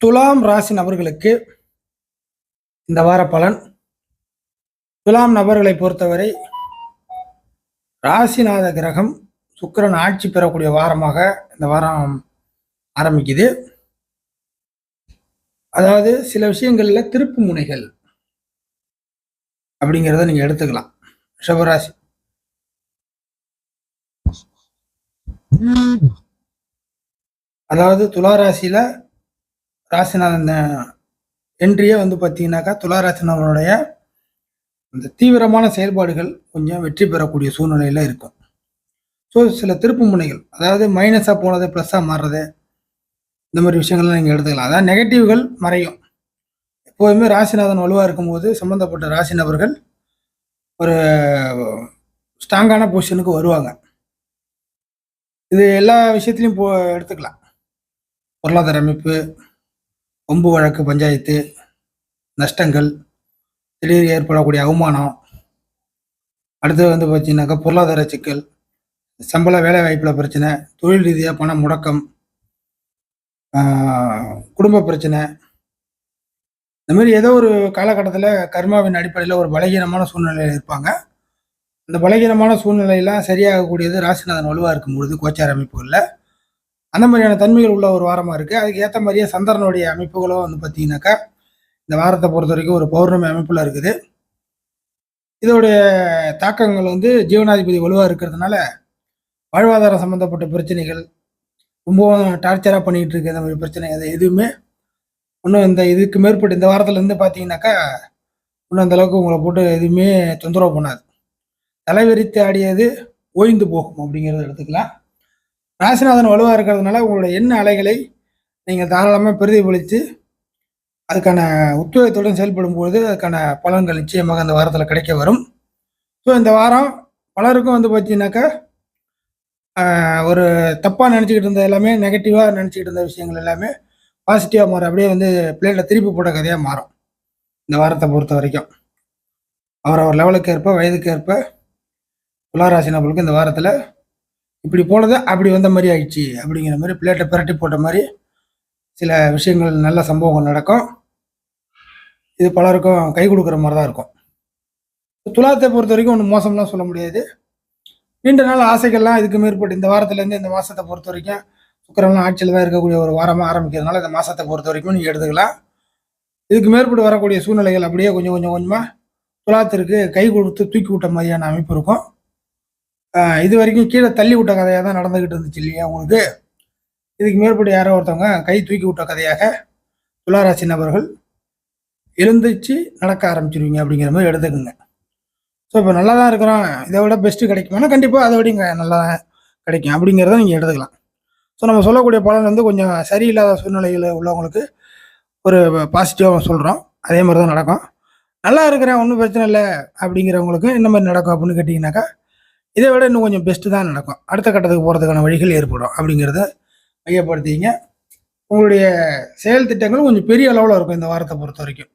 துலாம் ராசி நபர்களுக்கு இந்த வார பலன். துலாம் நபர்களை பொறுத்தவரை ராசிநாத கிரகம் சுக்கிரன் ஆட்சி பெறக்கூடிய வாரமாக இந்த வாரம் ஆரம்பிக்குது. அதாவது சில விஷயங்கள்ல திருப்பு முனைகள் அப்படிங்கிறத நீங்க எடுத்துக்கலாம். ரிஷபராசி அதாவது துளாராசியில ராசிநாதன் என்ட்ரியே பார்த்தீங்கன்னாக்கா துளாராசினவனுடைய அந்த தீவிரமான செயல்பாடுகள் கொஞ்சம் வெற்றி பெறக்கூடிய சூழ்நிலையில் இருக்கும். ஸோ சில திருப்பு முனைகள், அதாவது மைனஸாக போனது ப்ளஸ்ஸாக மாறுறது, இந்த மாதிரி விஷயங்கள்லாம் நீங்கள் எடுத்துக்கலாம். அதாவது நெகட்டிவ்கள் மறையும். எப்போதுமே ராசிநாதன் வலுவாக இருக்கும்போது சம்மந்தப்பட்ட ராசி நபர்கள் ஒரு ஸ்ட்ராங்கான பொசிஷனுக்கு வருவாங்க. இது எல்லா விஷயத்துலையும் எடுத்துக்கலாம். பொருளாதார அமைப்பு, வம்பு வழக்கு, பஞ்சாயத்து, நஷ்டங்கள், திடீர் ஏற்படக்கூடிய அவமானம், அடுத்தது பார்த்தீங்கன்னாக்கா பொருளாதார சிக்கல், சம்பள வேலை வாய்ப்பில் பிரச்சனை, தொழில் ரீதியாக பண முடக்கம், குடும்ப பிரச்சனை, இந்த மாதிரி ஏதோ ஒரு காலகட்டத்தில் கர்மாவின் அடிப்படையில் ஒரு பலகீனமான சூழ்நிலையில் இருப்பாங்க. அந்த பலகீனமான சூழ்நிலையெல்லாம் சரியாகக்கூடியது ராசிநாதன் வலுவாக இருக்கும் பொழுது கோச்சார அமைப்புகளில் அந்த மாதிரியான தன்மைகள் உள்ள ஒரு வாரமாக இருக்குது. அதுக்கு ஏற்ற மாதிரியே சந்திரனுடைய அமைப்புகளும் பார்த்தீங்கன்னாக்கா இந்த வாரத்தை பொறுத்த வரைக்கும் ஒரு பௌர்ணமி அமைப்பில் இருக்குது. இதோடைய தாக்கங்கள் ஜீவனாதிபதி வலுவாக இருக்கிறதுனால வாழ்வாதாரம் சம்மந்தப்பட்ட பிரச்சனைகள், ரொம்ப டார்ச்சராக பண்ணிகிட்டு இருக்கு இந்த மாதிரி பிரச்சனை, அது எதுவுமே இன்னும் இந்த இதுக்கு மேற்பட்டு இந்த வாரத்துலேருந்து பார்த்தீங்கன்னாக்கா இன்னும் அந்தளவுக்கு உங்களை போட்டு எதுவுமே தொந்தரவு பண்ணாது. தலைவெறித்து ஆடியது ஓய்ந்து போகும் அப்படிங்கிறத எடுத்துக்கலாம். ராசிநாதன் வலுவாக இருக்கிறதுனால உங்களுடைய எண்ண அலைகளை நீங்கள் தாராளமாக பிரதிபலித்து அதுக்கான உத்வேகத்துடன் செயல்படும் பொழுது அதுக்கான பலன்கள் நிச்சயமாக அந்த வாரத்தில் கிடைக்க வரும். ஸோ இந்த வாரம் பலருக்கும் பார்த்தீங்கன்னாக்கா ஒரு தப்பாக நினச்சிக்கிட்டு இருந்த எல்லாமே, நெகட்டிவாக நினச்சிக்கிட்டு இருந்த விஷயங்கள் எல்லாமே பாசிட்டிவாக மாறும். அப்படியே பிளேட்டில் திருப்பி போட்ட கதையாக மாறும். இந்த வாரத்தை பொறுத்த வரைக்கும் அவர் லெவலுக்கு ஏற்ப, வயதுக்கு ஏற்ப துளாராசி நபர்களுக்கு இந்த வாரத்தில் இப்படி போனது அப்படி வந்த மாதிரி ஆயிடுச்சு அப்படிங்கிற மாதிரி பிளேட்டை பிரட்டி போட்ட மாதிரி சில விஷயங்கள், நல்ல சம்பவங்கள் நடக்கும். இது பலருக்கும் கை கொடுக்குற மாதிரி தான் இருக்கும். துலாத்தை பொறுத்த வரைக்கும் ஒன்றும் மோசம்லாம் சொல்ல முடியாது. நீண்ட நாள் ஆசைகள்லாம் இதுக்கு மேற்பட்டு இந்த வாரத்துலேருந்து இந்த மாதத்தை பொறுத்த வரைக்கும் சுக்கிரன்லாம் ஆட்சியில் தான் இருக்கக்கூடிய ஒரு வாரமாக ஆரம்பிக்கிறதுனால இந்த மாதத்தை பொறுத்த வரைக்கும் நீங்கள் எடுத்துக்கலாம். இதுக்கு மேற்பட்டு வரக்கூடிய சூழ்நிலைகள் அப்படியே கொஞ்சம் கொஞ்சமாக துலாத்திற்கு கை கொடுத்து தூக்கி விட்ட மாதிரியான அமைப்பு இருக்கும். இது வரைக்கும் கீழே தள்ளி விட்ட கதையாக தான் நடந்துக்கிட்டு இருந்துச்சு இல்லையா உங்களுக்கு. இதுக்கு மேற்பட்டு யாரோ ஒருத்தவங்க கை தூக்கி விட்ட கதையாக துளாராசி நபர்கள் எழுந்திரிச்சு நடக்க ஆரம்பிச்சிருவீங்க அப்படிங்கிற மாதிரி எடுத்துக்கோங்க. ஸோ இப்போ நல்லா தான் இருக்கிறோம், இதை விட பெஸ்ட்டு கிடைக்குமானா கண்டிப்பாக அதை விட இங்கே நல்லா கிடைக்கும் அப்படிங்கிறத நீங்கள் எடுத்துக்கலாம். ஸோ நம்ம சொல்லக்கூடிய பலன் கொஞ்சம் சரியில்லாத சூழ்நிலையில் உள்ளவங்களுக்கு ஒரு பாசிட்டிவாக சொல்கிறோம். அதே மாதிரி தான் நடக்கும். நல்லா இருக்கிறேன், ஒன்றும் பிரச்சனை இல்லை அப்படிங்கிறவங்களுக்கு என்ன மாதிரி நடக்கும் அப்படின்னு கேட்டிங்கனாக்கா இதை விட இன்னும் கொஞ்சம் பெஸ்ட்டு தான் நடக்கும். அடுத்த கட்டத்துக்கு போகிறதுக்கான வழிகள் ஏற்படும் அப்படிங்கிறத மையப்படுத்திங்க. உங்களுடைய செயல் திட்டங்களும் கொஞ்சம் பெரிய அளவில் இருக்கும் இந்த வாரத்தை பொறுத்த வரைக்கும்.